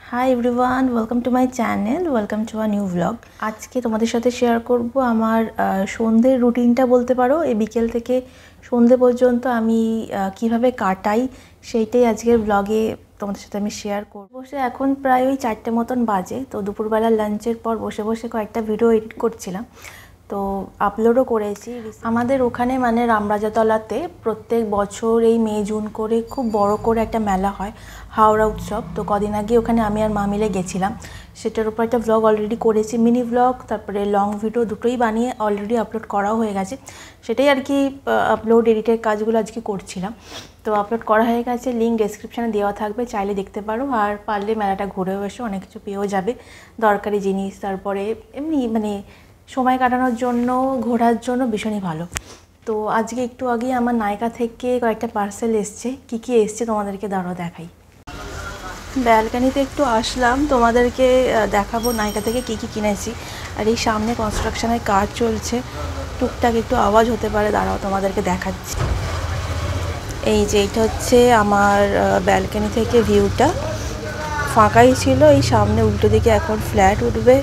Hi everyone, welcome to my channel, welcome to a new blog. আজকে তোমাদের সাথে share করব আমার সন্ধ্যের রুটিনটা বলতে পারো। এই বিকেল থেকে সন্ধ্যে পর্যন্ত আমি কিভাবে কাটাই সেইটাই আজকের ব্লগে তোমাদের সাথে আমি শেয়ার করব। বসে এখন প্রায় ওই 4টে মতন বাজে, তো দুপুরবেলা লাঞ্চের পর বসে বসে কয়েকটা ভিডিও এডিট করছিলাম, তো আপলোডও করেছি। আমাদের ওখানে মানে রামরাজাতলাতে প্রত্যেক বছর এই মে জুন করে খুব বড় করে একটা মেলা হয়, হাওড়া উৎসব। তো কদিন আগে ওখানে আমি আর মা মিলে গেছিলাম, সেটার উপর একটা ব্লগ অলরেডি করেছি, মিনি ব্লগ, তারপরে লং ভিডিও দুটোই বানিয়ে অলরেডি আপলোড করাও হয়ে গেছে। সেটাই আর কি আপলোড এডিটের কাজগুলো আজকে করছিলাম। তো আপলোড করা হয়ে গেছে, লিঙ্ক ডেসক্রিপশানে দেওয়া থাকবে, চাইলে দেখতে পারো। আর পারলে মেলাটা ঘুরেও এসো, অনেক কিছু পেয়েও যাবে, দরকারি জিনিস, তারপরে এমনি মানে সময় কাটানোর জন্য, ঘোরার জন্য ভীষণই ভালো। তো আজকে একটু আগে আমার নায়কা থেকে কয়েকটা পার্সেল এসছে। কী কী এসছে তোমাদেরকে দাঁড়াও দেখাই। ব্যালকানিতে একটু আসলাম, তোমাদেরকে দেখাবো নায়কা থেকে কী কী কিনেছি। আর এই সামনে কনস্ট্রাকশনের কাজ চলছে, টুকটাক একটু আওয়াজ হতে পারে, দাঁড়াও তোমাদেরকে দেখাচ্ছি। এই যে এইটা হচ্ছে আমার ব্যালকানি থেকে ভিউটা, ফাঁকাই ছিল। এই সামনে উল্টো দিকে এখন ফ্ল্যাট উঠবে।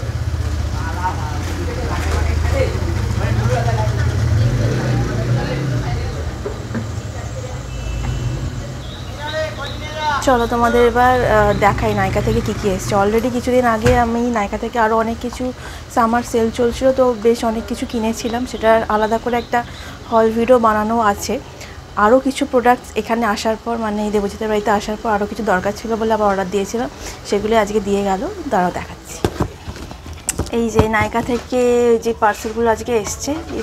চলো তোমাদের এবার দেখাই নায়কা থেকে কী কী এসছে। অলরেডি কিছুদিন আগে আমি নায়কা থেকে আরও অনেক কিছু সামার সেল চলছিল, তো বেশ অনেক কিছু কিনেছিলাম, সেটার আলাদা করে একটা হল ভিডিও বানানো আছে। আরও কিছু প্রোডাক্টস এখানে আসার পর, মানে দেবজিতের বাড়িতে আসার পর আরও কিছু দরকার ছিল বলে আবার অর্ডার দিয়েছিলাম, সেগুলো আজকে দিয়ে গেল, দাঁড়াও দেখাচ্ছি। এই যে নায়কা থেকে যে পার্সেলগুলো আজকে এসছে, এই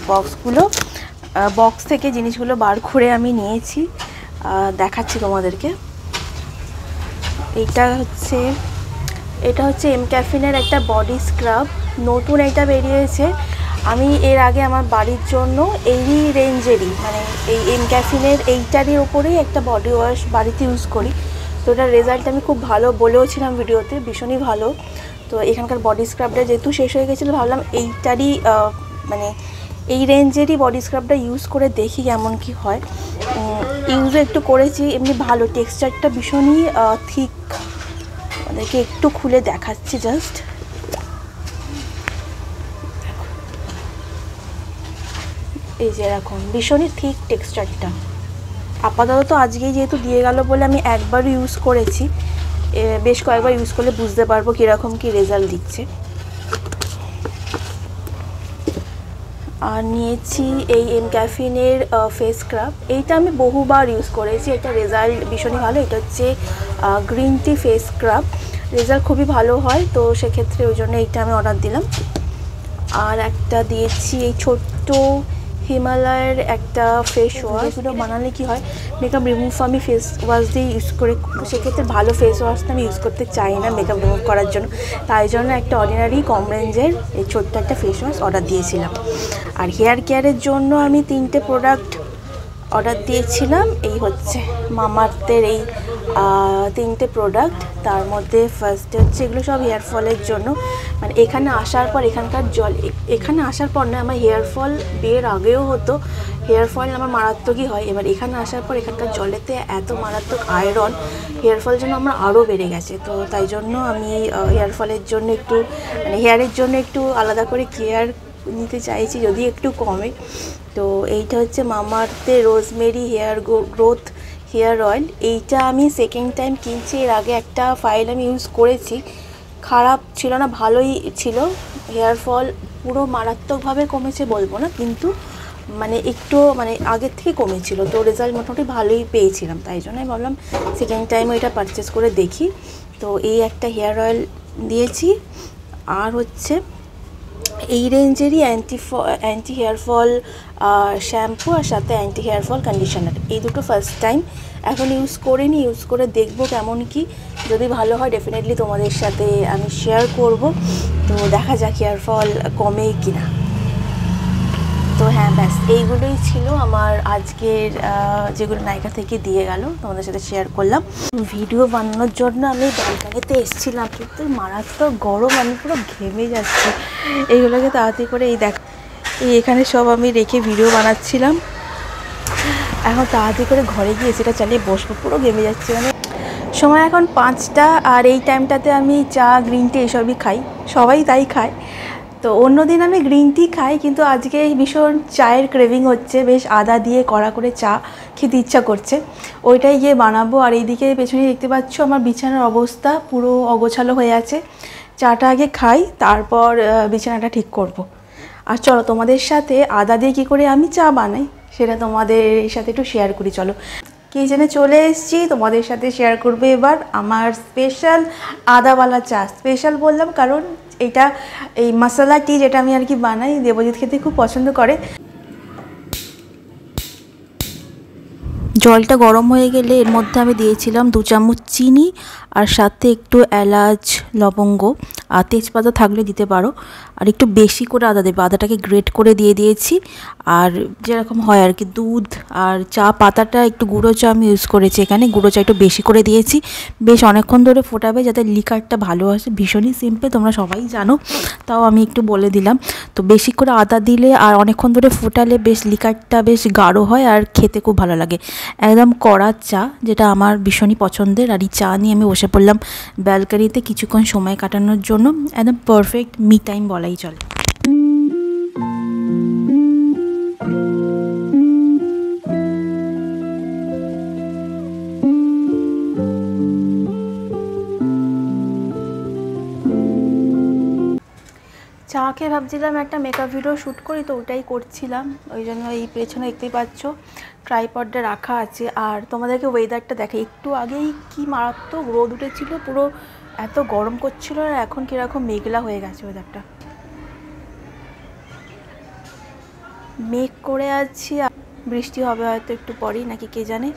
বক্স থেকে জিনিসগুলো বার করে আমি নিয়েছি, দেখাচ্ছি তোমাদেরকে। এটা হচ্ছে এম ক্যাফিনের একটা বডি স্ক্রাব, নতুন এটা বেরিয়েছে। আমি এর আগে আমার বাড়ির জন্য এই রেঞ্জেরই, মানে এই এম ক্যাফিনের এইটারই ওপরেই একটা বডি ওয়াশ বাড়িতে ইউজ করি। তো এটার রেজাল্ট আমি খুব ভালো বলেওছিলাম ভিডিওতে, ভীষণই ভালো। তো এখানকার বডি স্ক্রাবটা যেহেতু শেষ হয়ে গেছিলো, ভাবলাম এইটারই মানে এই রেঞ্জেরই বডি স্ক্রাবটা ইউজ করে দেখি কেমন কি হয়। ইউজও একটু করেছি, এমনি ভালো, টেক্সচারটা ভীষণই থিক। ওদেরকে একটু খুলে দেখাচ্ছি জাস্ট। এই যে এরকম ভীষণই থিক টেক্সচারটা। আপাতত আজকেই যেহেতু দিয়ে গেল বলে আমি একবার ইউজ করেছি, বেশ কয়েকবার ইউজ করলে বুঝতে পারবো কীরকম কী রেজাল্ট দিচ্ছে। আর নিয়েছি এই এম ক্যাফিনের ফেস স্ক্রাব, এইটা আমি বহুবার ইউজ করেছি, এটা রেজাল্ট ভীষণই ভালো। এটা হচ্ছে green tea face scrub, result খুবই ভালো হয়, তো সেক্ষেত্রে ওই জন্য এইটা আমি অর্ডার দিলাম। আর একটা দিয়েছি এই ছোট্ট হিমালয়ের একটা ফেস ওয়াশ। এগুলো বানালে কি হয়, মেকআপ রিমুভ আমি ফেস ওয়াশ দিয়ে ইউজ করে, সেক্ষেত্রে ভালো ফেস ওয়াশটা আমি ইউজ করতে চাই না মেকআপ রিমুভ করার জন্য, তাই জন্য একটা অর্ডিনারি কম রেঞ্জের এই ছোট্ট একটা ফেস ওয়াশ অর্ডার দিয়েছিলাম। আর হেয়ার কেয়ারের জন্য আমি 3টে প্রোডাক্ট অর্ডার দিয়েছিলাম। এই হচ্ছে মামাআর্থের এই 3টে প্রোডাক্ট, তার মধ্যে ফার্স্টে হচ্ছে, এগুলো সব হেয়ার ফলের জন্য। মানে এখানে আসার পর এখানকার জল, এখানে আসার পর না, আমার হেয়ার ফল বিয়ের আগেও হতো, হেয়ার ফল আমার মারাত্মকই হয়। এবার এখানে আসার পর এখানকার জলেতে এত মারাত্মক আয়রন, হেয়ার ফলের জন্য আমার আরও বেড়ে গেছে। তো তাই জন্য আমি হেয়ার ফলের জন্য একটু, মানে হেয়ারের জন্য একটু আলাদা করে কেয়ার নিতে চাইছি, যদি একটু কমে। তো এইটা হচ্ছে মামাআর্থের rosemary hair growth hair oil. এইটা আমি সেকেন্ড টাইম কিনছি, এর আগে একটা ফাইল আমি ইউজ করেছি, খারাপ ছিল না, ভালোই ছিল। হেয়ার ফল পুরো মারাত্মকভাবে কমেছে বলবো না, কিন্তু মানে একটু মানে আগের থেকে কমেছিল, তো রেজাল্ট মোটামুটি ভালোই পেয়েছিলাম, তাই জন্য আমি ভাবলাম সেকেন্ড টাইম এটা পারচেস করে দেখি। তো এই একটা হেয়ার অয়েল দিয়েছি। আর হচ্ছে এই রেঞ্জেরই অ্যান্টি হেয়ার ফল শ্যাম্পু, আর সাথে অ্যান্টি হেয়ার ফল কন্ডিশনার, এই দুটো ফার্স্ট টাইম এখন ইউজ করিনি, ইউজ করে দেখবো কেমন কি। যদি ভালো হয় ডেফিনেটলি তোমাদের সাথে আমি শেয়ার করব। তো দেখা যাক হেয়ার ফল কমে কিনা। তো হ্যাঁ, ব্যাস এইগুলোই ছিল আমার আজকের, যেগুলো নায়কা থেকে দিয়ে গেল তোমাদের সাথে শেয়ার করলাম। ভিডিও বানানোর জন্য আমি ব্যালকানিতে এসেছিলাম, কিন্তু মারাত্মক গরম, আমি পুরো ঘেমে যাচ্ছি। এইগুলোকে তাড়াতাড়ি করে এই এখানে সব আমি রেখে ভিডিও বানাচ্ছিলাম। এখন তাড়াতাড়ি করে ঘরে গিয়ে সেটা চালিয়ে বসবো, পুরো ঘেমে যাচ্ছে। মানে সময় এখন 5টা, আর এই টাইমটাতে আমি চা গ্রিন টি এসবই খাই, সবাই তাই খায়। তো অন্যদিন আমি গ্রিন টি খাই, কিন্তু আজকে ভীষণ চায়ের ক্রেভিং হচ্ছে, বেশ আদা দিয়ে কড়া করে চা খেতে ইচ্ছা করছে, ওইটাই গিয়ে বানাবো। আর এইদিকে পেছনে দেখতে পাচ্ছ আমার বিছানার অবস্থা পুরো অগোছালো হয়ে আছে। চাটা আগে খাই, তারপর বিছানাটা ঠিক করব। আর চলো তোমাদের সাথে আদা দিয়ে কী করে আমি চা বানাই সেটা তোমাদের সাথে একটু শেয়ার করি। চলো, কিচেনে চলে এসেছি, তোমাদের সাথে শেয়ার করবে এবার আমার স্পেশাল আদাওয়ালা চা। স্পেশাল বললাম কারণ এটা এই মশলা টি যেটা আমি আর কি বানাই, দেবজিৎ খেতে খুব পছন্দ করে। জলটা গরম হয়ে গেলে এর মধ্যে আমি দিয়েছিলাম 2 চামচ চিনি, আর সাথে একটু এলাচ, লবঙ্গ আর তেজপাতা থাকলে দিতে পারো। আর একটু বেশি করে আদা দেবে, আদাটাকে গ্রেট করে দিয়ে দিয়েছি। আর যেরকম হয় আর কি দুধ আর চা পাতাটা একটু গুঁড়ো চা আমি ইউজ করেছি এখানে, গুঁড়ো চা একটু বেশি করে দিয়েছি। বেশ অনেকক্ষণ ধরে ফোটাবে যাতে লিকারটা ভালো আসে। ভীষণই সিম্পল, তোমরা সবাই জানো, তাও আমি একটু বলে দিলাম। তো বেশি করে আদা দিলে আর অনেকক্ষণ ধরে ফোটালে বেশ লিকারটা বেশ গাঢ় হয় আর খেতে খুব ভালো লাগে। একদম কড়া চা, যেটা আমার ভীষণই পছন্দের। আর এই চা নিয়ে আমি বসে পড়লাম ব্যালকনিতে কিছুক্ষণ সময় কাটানোর জন্য। একদম পারফেক্ট মি টাইম বলাই চলে। চা খেয়ে ভাবছিলাম একটা মেকআপ ভিডিও শ্যুট করি, তো ওটাই করছিলাম। ওই জন্য এই পেছনে দেখতেই পাচ্ছ ট্রাইপডটা রাখা আছে। আর তোমাদেরকে ওয়েদারটা দেখে, একটু আগেই কি মারাত্মক রোদ উঠেছিল, পুরো এত গরম করছিল, আর এখন কীরকম মেঘলা হয়ে গেছে ওয়েদারটা। মেঘ করে আছি, বৃষ্টি হবে হয়তো একটু পরেই, নাকি কে জানে।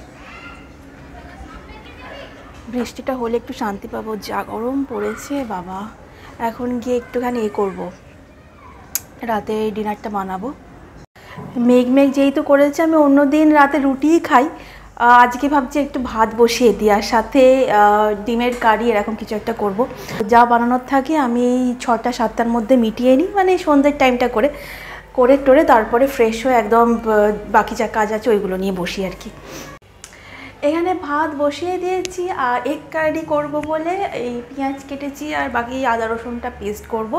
বৃষ্টিটা হলে একটু শান্তি পাবো, যা গরম পড়েছে বাবা। এখন গিয়ে একটুখানি করবো, রাতে ডিনারটা বানাবো। মেঘ যেহেতু করেছে, আমি অন্য দিন রাতে রুটিই খাই, আজকে ভাবছি একটু ভাত বসিয়ে দিই, আর সাথে ডিমের কারি এরকম কিছু একটা করব। যা বানানোর থাকে আমি এই 6টা 7টার মধ্যে মিটিয়ে নিই, মানে সন্ধ্যের টাইমটা করে টোরে তারপরে ফ্রেশ হয়ে একদম বাকি যা কাজ আছে ওইগুলো নিয়ে বসি আর কি। এখানে ভাত বসিয়ে দিয়েছি, আর এগ কারি করব বলে এই পেঁয়াজ কেটেছি, আর বাকি আদা রসুনটা পেস্ট করব।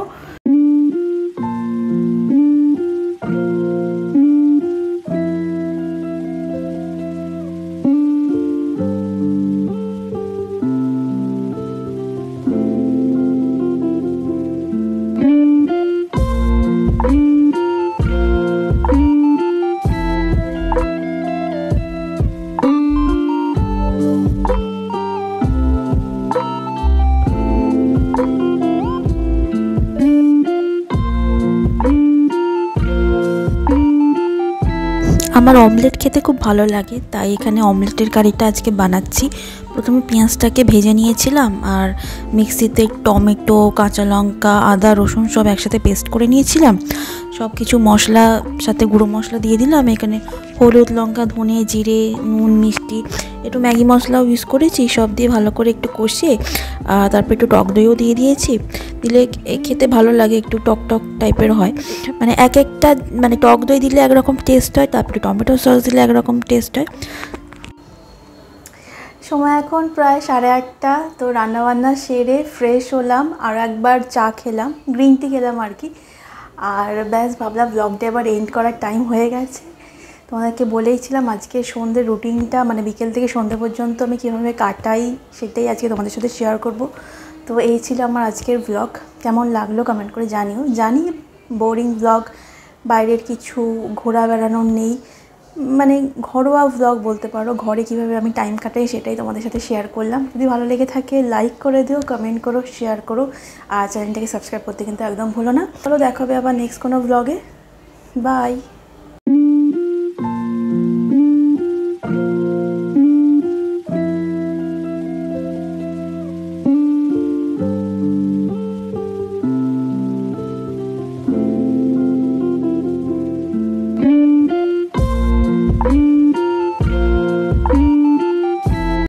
আমার অমলেট খেতে খুব ভালো লাগে, তাই এখানে অমলেটের কারিটা আজকে বানাচ্ছি। প্রথমে পেঁয়াজটাকে ভেজে নিয়েছিলাম, আর মিক্সিতে টমেটো, কাঁচা লঙ্কা, আদা, রসুন সব একসাথে পেস্ট করে নিয়েছিলাম। সব কিছু মশলা সাথে গুঁড়ো মশলা দিয়ে দিলাম। এখানে হলুদ, লঙ্কা, ধনে, জিরে, নুন, মিষ্টি, একটু ম্যাগি মশলাও ইউজ করেছি। সব দিয়ে ভালো করে একটু কষিয়ে তারপর একটু টক দইও দিয়ে দিয়েছি। দিলে খেতে ভালো লাগে, একটু টক টক টাইপের হয়। মানে একটা মানে টক দই দিলে একরকম টেস্ট হয়, তারপরে টমেটো সস দিলে একরকম টেস্ট হয়। সময় এখন প্রায় 8:30, তো রান্নাবান্না সেরে ফ্রেশ হলাম, আর একবার চা খেলাম, গ্রিন টি খেলাম আর কি। আর ব্যাস ভাবলাম ব্লগটা এবার এন্ড করার টাইম হয়ে গেছে। তোমাদেরকে বলেইছিলাম আজকে সন্ধ্যের রুটিনটা, মানে বিকেল থেকে সন্ধ্যে পর্যন্ত আমি কীভাবে কাটাই সেটাই আজকে তোমাদের সাথে শেয়ার করব। তো এই ছিল আমার আজকের ব্লগ। কেমন লাগলো কমেন্ট করে জানিও। জানি বোরিং ব্লগ, বাইরের কিছু ঘোরা বেড়ানোর নেই, মানে ঘরোয়া ব্লগ বলতে পারো, ঘরে কীভাবে আমি টাইম কাটাই সেটাই তোমাদের সাথে শেয়ার করলাম। যদি ভালো লেগে থাকে লাইক করে দিও, কমেন্ট করো, শেয়ার করো, আর চ্যানেলটাকে সাবস্ক্রাইব করতে কিন্তু একদম ভুলো না। চলো দেখা হবে আবার নেক্সট কোনো ব্লগে। বাই।